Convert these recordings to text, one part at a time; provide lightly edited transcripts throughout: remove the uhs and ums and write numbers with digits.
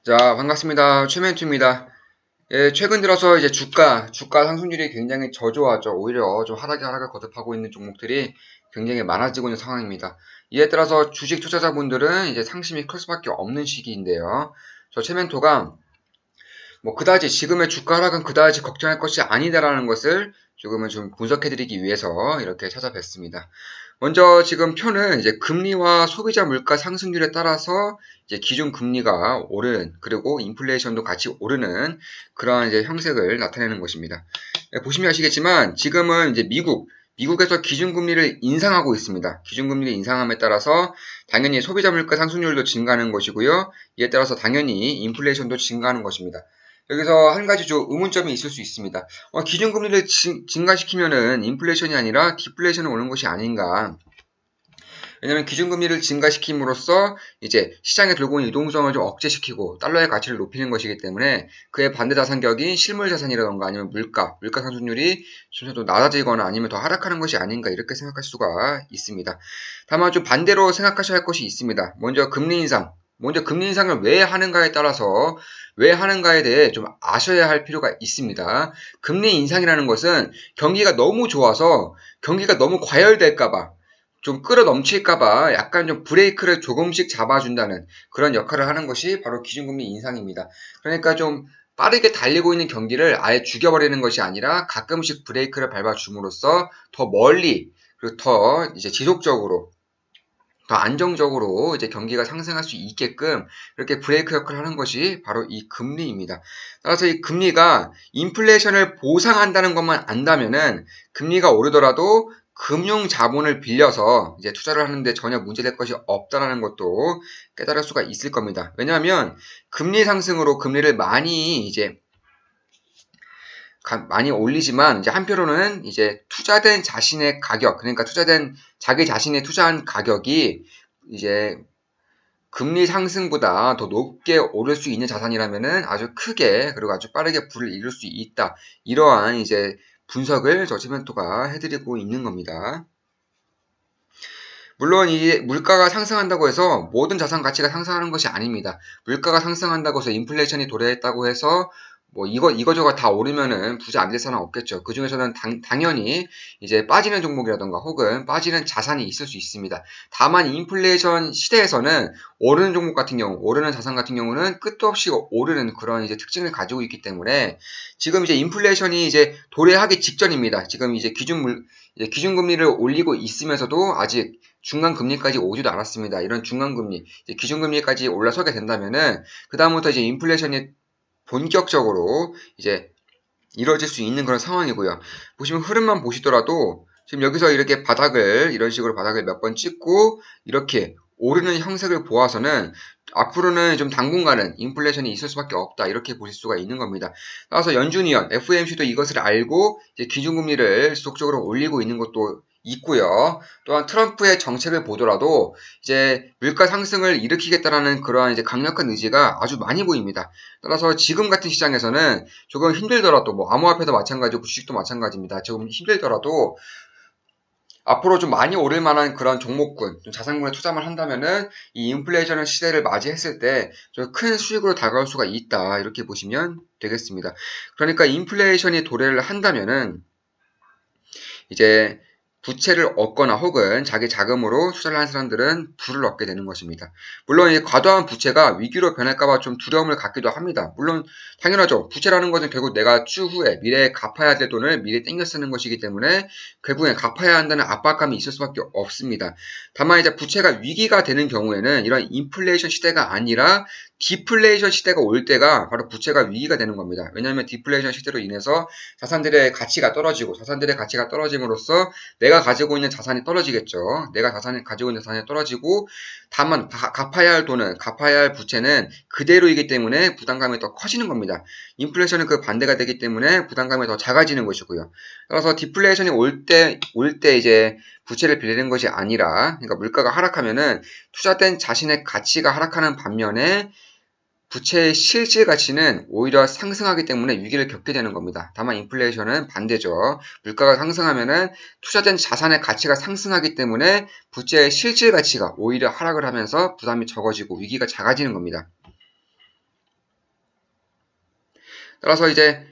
자, 반갑습니다. 최멘투입니다. 예, 최근 들어서 이제 주가 상승률이 굉장히 저조하죠. 오히려 좀 하락을 거듭하고 있는 종목들이 굉장히 많아지고 있는 상황입니다. 이에 따라서 주식 투자자분들은 이제 상심이 클 수밖에 없는 시기인데요. 저 최멘토가 뭐 그다지 지금의 주가 하락은 그다지 걱정할 것이 아니다라는 것을 조금은 좀 분석해드리기 위해서 이렇게 찾아뵀습니다. 먼저 지금 표는 이제 금리와 소비자 물가 상승률에 따라서 이제 기준 금리가 오른 그리고 인플레이션도 같이 오르는 그러한 이제 형색을 나타내는 것입니다. 보시면 아시겠지만 지금은 이제 미국에서 기준금리를 인상하고 있습니다. 기준금리를 인상함에 따라서 당연히 소비자 물가 상승률도 증가하는 것이고요. 이에 따라서 당연히 인플레이션도 증가하는 것입니다. 여기서 한 가지 좀 의문점이 있을 수 있습니다. 기준금리를 증가시키면은 인플레이션이 아니라 디플레이션이 오는 것이 아닌가. 왜냐하면 기준금리를 증가시킴으로써 이제 시장에 돌고 있는 유동성을 좀 억제시키고 달러의 가치를 높이는 것이기 때문에 그의 반대 자산격인 실물 자산이라던가 아니면 물가 상승률이 좀 더 낮아지거나 아니면 더 하락하는 것이 아닌가 이렇게 생각할 수가 있습니다. 다만 좀 반대로 생각하셔야 할 것이 있습니다. 먼저 금리 인상을 왜 하는가에 따라서 왜 하는가에 대해 좀 아셔야 할 필요가 있습니다. 금리 인상이라는 것은 경기가 너무 좋아서 경기가 너무 과열될까봐 좀 끌어넘칠까봐 약간 좀 브레이크를 조금씩 잡아준다는 그런 역할을 하는 것이 바로 기준금리 인상입니다. 그러니까 좀 빠르게 달리고 있는 경기를 아예 죽여버리는 것이 아니라 가끔씩 브레이크를 밟아줌으로써 더 멀리 그리고 더 이제 지속적으로 더 안정적으로 이제 경기가 상승할 수 있게끔 이렇게 브레이크 역할을 하는 것이 바로 이 금리입니다. 따라서 이 금리가 인플레이션을 보상한다는 것만 안다면은 금리가 오르더라도 금융 자본을 빌려서 이제 투자를 하는데 전혀 문제될 것이 없다라는 것도 깨달을 수가 있을 겁니다. 왜냐하면 금리 상승으로 금리를 많이 올리지만 이제 한편으로는 이제 투자된 자신의 가격, 그러니까 자기 자신의 투자한 가격이 이제 금리 상승보다 더 높게 오를 수 있는 자산이라면은 아주 크게 그리고 아주 빠르게 불을 이룰 수 있다. 이러한 이제 분석을 저치멘토가 해드리고 있는 겁니다. 물론 이 물가가 상승한다고 해서 모든 자산 가치가 상승하는 것이 아닙니다. 물가가 상승한다고 해서 인플레이션이 도래했다고 해서 뭐 이거저거 다 오르면은 부자 안 될 사람 없겠죠. 그 중에서는 당연히 이제 빠지는 종목이라던가 혹은 빠지는 자산이 있을 수 있습니다. 다만 인플레이션 시대에서는 오르는 자산 같은 경우는 끝도 없이 오르는 그런 이제 특징을 가지고 있기 때문에 지금 이제 인플레이션이 이제 도래하기 직전입니다. 지금 이제 기준금리를 올리고 있으면서도 아직 중간금리까지 오지도 않았습니다. 이런 중간금리, 기준금리까지 올라서게 된다면은 그다음부터 이제 인플레이션이 본격적으로 이제 이루어질 수 있는 그런 상황이고요. 보시면 흐름만 보시더라도 지금 여기서 이렇게 이런 식으로 바닥을 몇 번 찍고 이렇게 오르는 형색을 보아서는 앞으로는 좀 당분간은 인플레이션이 있을 수밖에 없다 이렇게 보실 수가 있는 겁니다. 따라서 연준위원 FOMC도 이것을 알고 이제 기준금리를 지속적으로 올리고 있는 것도 있고요. 또한 트럼프의 정책을 보더라도 이제 물가 상승을 일으키겠다라는 그러한 이제 강력한 의지가 아주 많이 보입니다. 따라서 지금 같은 시장에서는 조금 힘들더라도 뭐 암호화폐도 마찬가지고 주식도 마찬가지입니다. 조금 힘들더라도 앞으로 좀 많이 오를 만한 그런 종목군, 좀 자산군에 투자만 한다면은 이 인플레이션 시대를 맞이했을 때 좀 큰 수익으로 다가올 수가 있다. 이렇게 보시면 되겠습니다. 그러니까 인플레이션이 도래를 한다면은 이제 부채를 얻거나 혹은 자기 자금으로 투자를 한 사람들은 부를 얻게 되는 것입니다. 물론 이 과도한 부채가 위기로 변할까봐 좀 두려움을 갖기도 합니다. 물론 당연하죠. 부채라는 것은 결국 내가 추후에 미래에 갚아야 될 돈을 미래에 땡겨 쓰는 것이기 때문에 결국엔 갚아야 한다는 압박감이 있을 수밖에 없습니다. 다만 이제 부채가 위기가 되는 경우에는 이런 인플레이션 시대가 아니라 디플레이션 시대가 올 때가 바로 부채가 위기가 되는 겁니다. 왜냐하면 디플레이션 시대로 인해서 자산들의 가치가 떨어짐으로써 내가 가지고 있는 자산이 떨어지겠죠. 내가 가지고 있는 자산이 떨어지고 다만 갚아야 할 부채는 그대로이기 때문에 부담감이 더 커지는 겁니다. 인플레이션은 그 반대가 되기 때문에 부담감이 더 작아지는 것이고요. 따라서 디플레이션이 올 때 이제 부채를 빌리는 것이 아니라 그러니까 물가가 하락하면은 투자된 자신의 가치가 하락하는 반면에 부채의 실질 가치는 오히려 상승하기 때문에 위기를 겪게 되는 겁니다. 다만 인플레이션은 반대죠. 물가가 상승하면은 투자된 자산의 가치가 상승하기 때문에 부채의 실질 가치가 오히려 하락을 하면서 부담이 적어지고 위기가 작아지는 겁니다. 따라서 이제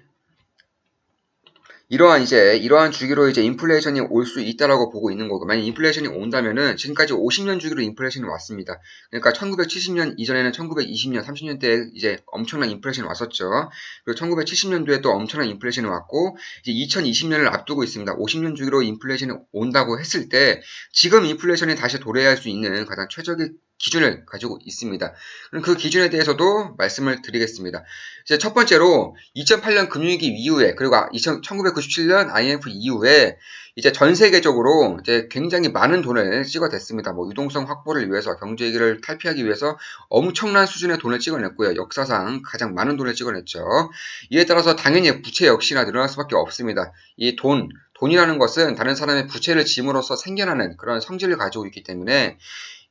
이러한 주기로 이제 인플레이션이 올 수 있다라고 보고 있는 거고, 만약 인플레이션이 온다면은 지금까지 50년 주기로 인플레이션이 왔습니다. 그러니까 1970년 이전에는 1920년, 30년대에 이제 엄청난 인플레이션이 왔었죠. 그리고 1970년도에 또 엄청난 인플레이션이 왔고, 이제 2020년을 앞두고 있습니다. 50년 주기로 인플레이션이 온다고 했을 때, 지금 인플레이션이 다시 도래할 수 있는 가장 최적의 기준을 가지고 있습니다. 그럼 그 기준에 대해서도 말씀을 드리겠습니다. 이제 첫 번째로 2008년 금융위기 이후에 그리고 1997년 IMF 이후에 이제 전 세계적으로 이제 굉장히 많은 돈을 찍어댔습니다. 뭐 유동성 확보를 위해서 경제 위기를 탈피하기 위해서 엄청난 수준의 돈을 찍어냈고요. 역사상 가장 많은 돈을 찍어냈죠. 이에 따라서 당연히 부채 역시나 늘어날 수밖에 없습니다. 이 돈이라는 것은 다른 사람의 부채를 짐으로써 생겨나는 그런 성질을 가지고 있기 때문에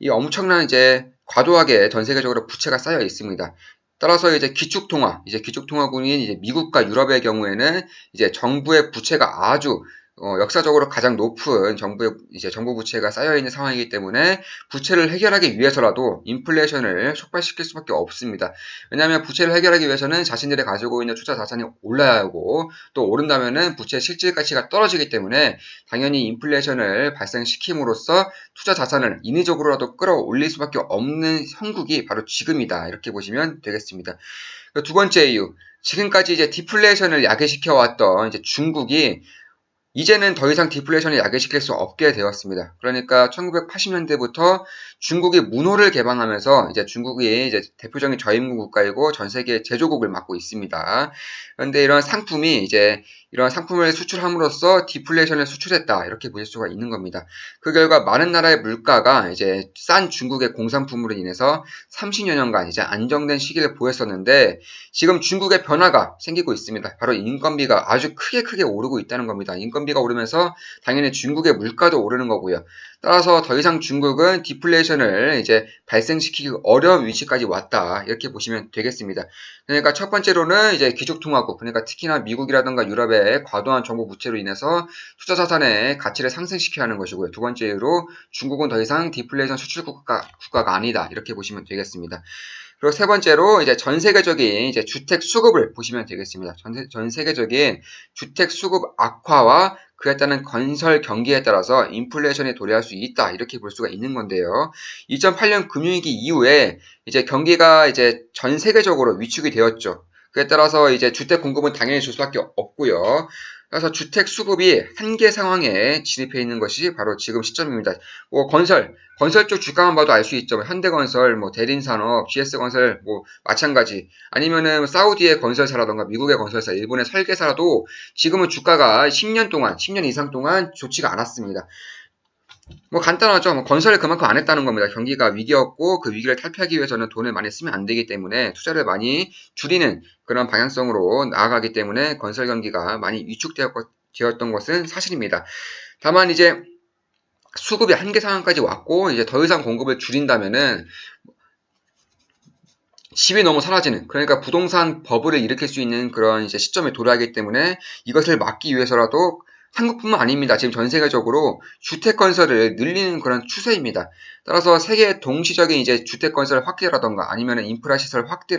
이 엄청난 이제 과도하게 전 세계적으로 부채가 쌓여 있습니다. 따라서 이제 기축통화국인 이제 미국과 유럽의 경우에는 이제 정부의 부채가 아주 역사적으로 가장 높은 정부 부채가 쌓여 있는 상황이기 때문에 부채를 해결하기 위해서라도 인플레이션을 촉발시킬 수밖에 없습니다. 왜냐하면 부채를 해결하기 위해서는 자신들이 가지고 있는 투자 자산이 올라야 하고 또 오른다면은 부채 실질 가치가 떨어지기 때문에 당연히 인플레이션을 발생시킴으로써 투자 자산을 인위적으로라도 끌어올릴 수밖에 없는 형국이 바로 지금이다. 이렇게 보시면 되겠습니다. 두 번째 이유, 지금까지 이제 디플레이션을 야기시켜 왔던 이제 중국이 이제는 더 이상 디플레이션을 야기시킬 수 없게 되었습니다. 그러니까 1980년대부터 중국이 문호를 개방하면서 이제 중국이 이제 대표적인 저임금 국가이고 전 세계 제조국을 맡고 있습니다. 그런데 이런 상품을 수출함으로써 디플레이션을 수출했다. 이렇게 보실 수가 있는 겁니다. 그 결과 많은 나라의 물가가 이제 싼 중국의 공산품으로 인해서 30여 년간 이제 안정된 시기를 보였었는데 지금 중국의 변화가 생기고 있습니다. 바로 인건비가 아주 크게 오르고 있다는 겁니다. 인건비가 오르면서 당연히 중국의 물가도 오르는 거고요. 따라서 더 이상 중국은 디플레이션을 이제 발생시키기 어려운 위치까지 왔다. 이렇게 보시면 되겠습니다. 그러니까 첫 번째로는 이제 기축통화국, 그러니까 특히나 미국이라든가 유럽의 과도한 정부 부채로 인해서 투자 자산의 가치를 상승시켜야 하는 것이고요. 두 번째 이유로 중국은 더 이상 디플레이션 수출 국가가 아니다. 이렇게 보시면 되겠습니다. 그리고 세 번째로 이제 전 세계적인 이제 주택 수급을 보시면 되겠습니다. 전 세계적인 주택 수급 악화와 그에 따른 건설 경기에 따라서 인플레이션이 도래할 수 있다. 이렇게 볼 수가 있는 건데요. 2008년 금융위기 이후에 이제 경기가 이제 전 세계적으로 위축이 되었죠. 그에 따라서 이제 주택 공급은 당연히 줄 수밖에 없고요. 그래서 주택 수급이 한계 상황에 진입해 있는 것이 바로 지금 시점입니다. 건설 쪽 주가만 봐도 알 수 있죠. 현대건설, 대림산업, GS건설, 마찬가지. 아니면은 사우디의 건설사라던가 미국의 건설사, 일본의 설계사라도 지금은 주가가 10년 이상 동안 좋지가 않았습니다. 간단하죠. 건설을 그만큼 안 했다는 겁니다. 경기가 위기였고 그 위기를 탈피하기 위해서는 돈을 많이 쓰면 안 되기 때문에 투자를 많이 줄이는 그런 방향성으로 나아가기 때문에 건설 경기가 많이 위축되었던 것은 사실입니다. 다만 이제 수급이 한계 상황까지 왔고 이제 더 이상 공급을 줄인다면은 집이 너무 사라지는, 그러니까 부동산 버블을 일으킬 수 있는 그런 이제 시점에 도래하기 때문에 이것을 막기 위해서라도 한국뿐만 아닙니다. 지금 전 세계적으로 주택 건설을 늘리는 그런 추세입니다. 따라서 세계 동시적인 이제 주택 건설 확대라던가 아니면 인프라 시설 확대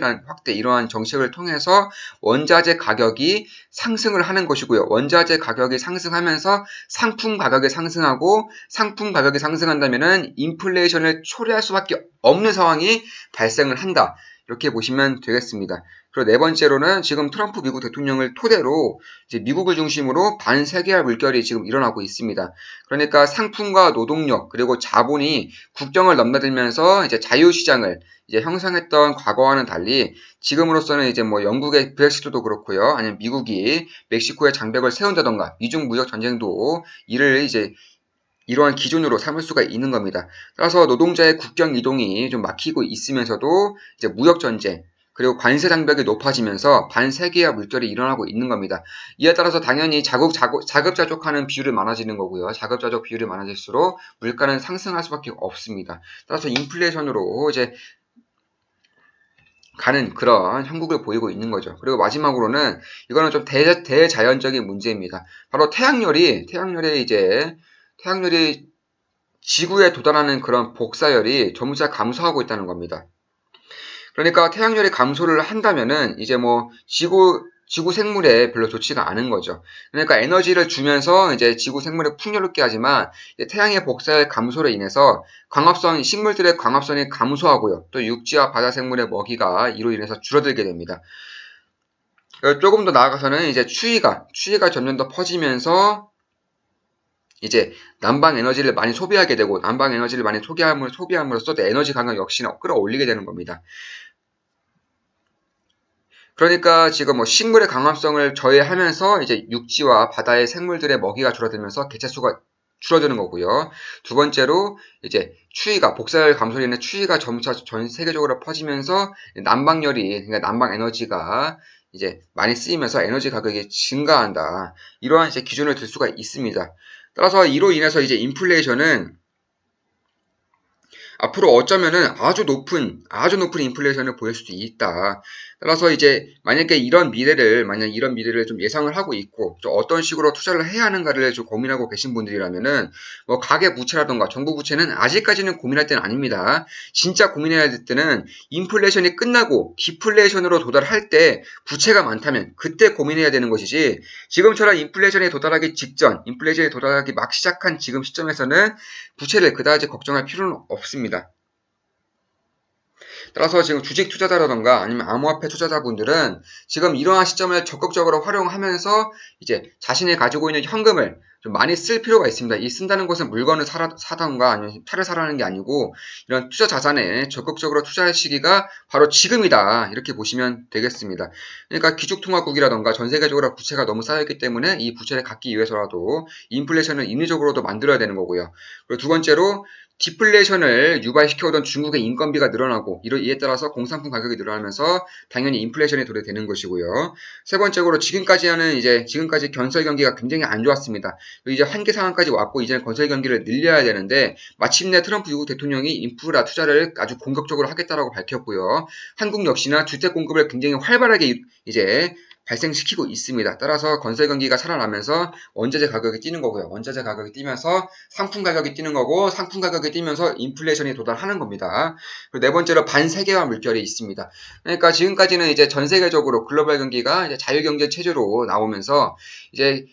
이러한 정책을 통해서 원자재 가격이 상승을 하는 것이고요. 원자재 가격이 상승하면서 상품 가격이 상승하고 상품 가격이 상승한다면은 인플레이션을 초래할 수밖에 없는 상황이 발생을 한다. 이렇게 보시면 되겠습니다. 그리고 네 번째로는 지금 트럼프 미국 대통령을 토대로 이제 미국을 중심으로 반세계화 물결이 지금 일어나고 있습니다. 그러니까 상품과 노동력 그리고 자본이 국경을 넘나들면서 이제 자유시장을 이제 형성했던 과거와는 달리 지금으로서는 이제 영국의 브렉시트도 그렇고요. 아니면 미국이 멕시코에 장벽을 세운다던가 미중 무역 전쟁도 이러한 기준으로 삼을 수가 있는 겁니다. 따라서 노동자의 국경 이동이 좀 막히고 있으면서도 이제 무역 전쟁 그리고 관세 장벽이 높아지면서 반세계화 물결이 일어나고 있는 겁니다. 이에 따라서 당연히 자급자족하는 비율이 많아지는 거고요. 자급자족 비율이 많아질수록 물가는 상승할 수밖에 없습니다. 따라서 인플레이션으로 이제 가는 그런 형국을 보이고 있는 거죠. 그리고 마지막으로는 이거는 좀 대자연적인 문제입니다. 바로 태양열이 지구에 도달하는 그런 복사열이 점차 감소하고 있다는 겁니다. 그러니까 태양열이 감소를 한다면은 이제 지구 생물에 별로 좋지가 않은 거죠. 그러니까 에너지를 주면서 이제 지구 생물을 풍요롭게 하지만 태양의 복사의 감소로 인해서 식물들의 광합성이 감소하고요. 또 육지와 바다 생물의 먹이가 이로 인해서 줄어들게 됩니다. 조금 더 나아가서는 이제 추위가 점점 더 퍼지면서 이제 난방 에너지를 많이 소비하게 되고 난방 에너지를 많이 소비함으로써 에너지 가격 역시나 끌어올리게 되는 겁니다. 그러니까 지금 뭐 식물의 강합성을 저해하면서 이제 육지와 바다의 생물들의 먹이가 줄어들면서 개체수가 줄어드는 거고요. 두 번째로 이제 복사열 감소로 인해 추위가 점차 전 세계적으로 퍼지면서 난방열이, 그러니까 난방 에너지가 이제 많이 쓰이면서 에너지 가격이 증가한다. 이러한 이제 기준을 들 수가 있습니다. 따라서 이로 인해서 이제 인플레이션은 앞으로 어쩌면은 아주 높은 인플레이션을 보일 수도 있다. 따라서 이제 만약 이런 미래를 좀 예상을 하고 있고 좀 어떤 식으로 투자를 해야 하는가를 좀 고민하고 계신 분들이라면은 뭐 가계 부채라던가 정부 부채는 아직까지는 고민할 때는 아닙니다. 진짜 고민해야 될 때는 인플레이션이 끝나고 디플레이션으로 도달할 때 부채가 많다면 그때 고민해야 되는 것이지, 지금처럼 인플레이션에 도달하기 직전, 인플레이션에 도달하기 막 시작한 지금 시점에서는 부채를 그다지 걱정할 필요는 없습니다. 따라서 지금 주식 투자자라던가 아니면 암호화폐 투자자분들은 지금 이러한 시점을 적극적으로 활용하면서 이제 자신이 가지고 있는 현금을 좀 많이 쓸 필요가 있습니다. 이 쓴다는 것은 물건을 사던가 아니면 차를 사라는 게 아니고 이런 투자 자산에 적극적으로 투자할 시기가 바로 지금이다. 이렇게 보시면 되겠습니다. 그러니까 기축통화국이라던가 전 세계적으로 부채가 너무 쌓여있기 때문에 이 부채를 갚기 위해서라도 인플레이션을 인위적으로도 만들어야 되는 거고요. 그리고 두 번째로 디플레이션을 유발시켜오던 중국의 인건비가 늘어나고 이에 따라서 공산품 가격이 늘어나면서 당연히 인플레이션이 도래되는 것이고요. 세 번째로 지금까지 건설 경기가 굉장히 안 좋았습니다. 이제 한계 상황까지 왔고 이제는 건설 경기를 늘려야 되는데 마침내 트럼프 미국 대통령이 인프라 투자를 아주 공격적으로 하겠다라고 밝혔고요. 한국 역시나 주택 공급을 굉장히 활발하게 이제 발생시키고 있습니다. 따라서 건설 경기가 살아나면서 원자재 가격이 뛰는 거고요. 원자재 가격이 뛰면서 상품 가격이 뛰는 거고, 상품 가격이 뛰면서 인플레이션이 도달하는 겁니다. 그리고 네 번째로 반세계화 물결이 있습니다. 그러니까 지금까지는 이제 전 세계적으로 글로벌 경기가 이제 자유경제 체제로 나오면서 이제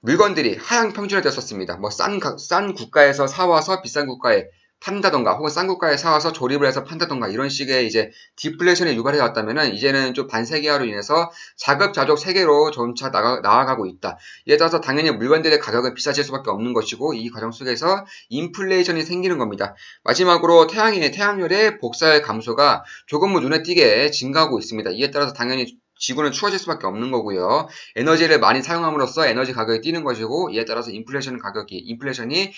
물건들이 하향 평준화되었습니다. 뭐 싼 국가에서 사와서 비싼 국가에 판다던가 혹은 싼 국가에 사와서 조립을 해서 판다던가 이런 식의 이제 디플레이션이 유발해 왔다면은 이제는 좀 반세계화로 인해서 자급자족 세계로 점차 나아가고 있다. 이에 따라서 당연히 물건들의 가격은 비싸질 수밖에 없는 것이고 이 과정 속에서 인플레이션이 생기는 겁니다. 마지막으로 태양열의 복사열 감소가 조금은 눈에 띄게 증가하고 있습니다. 이에 따라서 당연히 지구는 추워질 수밖에 없는 거고요. 에너지를 많이 사용함으로써 에너지 가격이 뛰는 것이고 이에 따라서 인플레이션이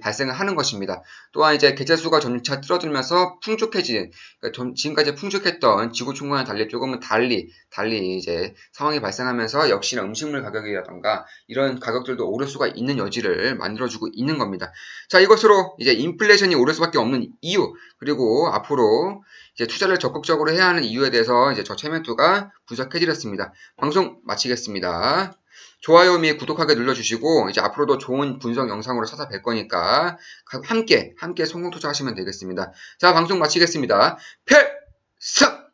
발생을 하는 것입니다. 또한 이제 개체수가 점차 줄어들면서 그러니까 지금까지 풍족했던 지구 촌과는 달리 이제 상황이 발생하면서 역시나 음식물 가격이라던가 이런 가격들도 오를 수가 있는 여지를 만들어주고 있는 겁니다. 자, 이것으로 이제 인플레이션이 오를 수밖에 없는 이유, 그리고 앞으로 이제 투자를 적극적으로 해야 하는 이유에 대해서 이제 저 최멘투가 분석해드렸습니다. 방송 마치겠습니다. 좋아요 및 구독하기 눌러주시고 이제 앞으로도 좋은 분석 영상으로 찾아뵐 거니까 함께 성공 투자하시면 되겠습니다. 자, 방송 마치겠습니다. 필승!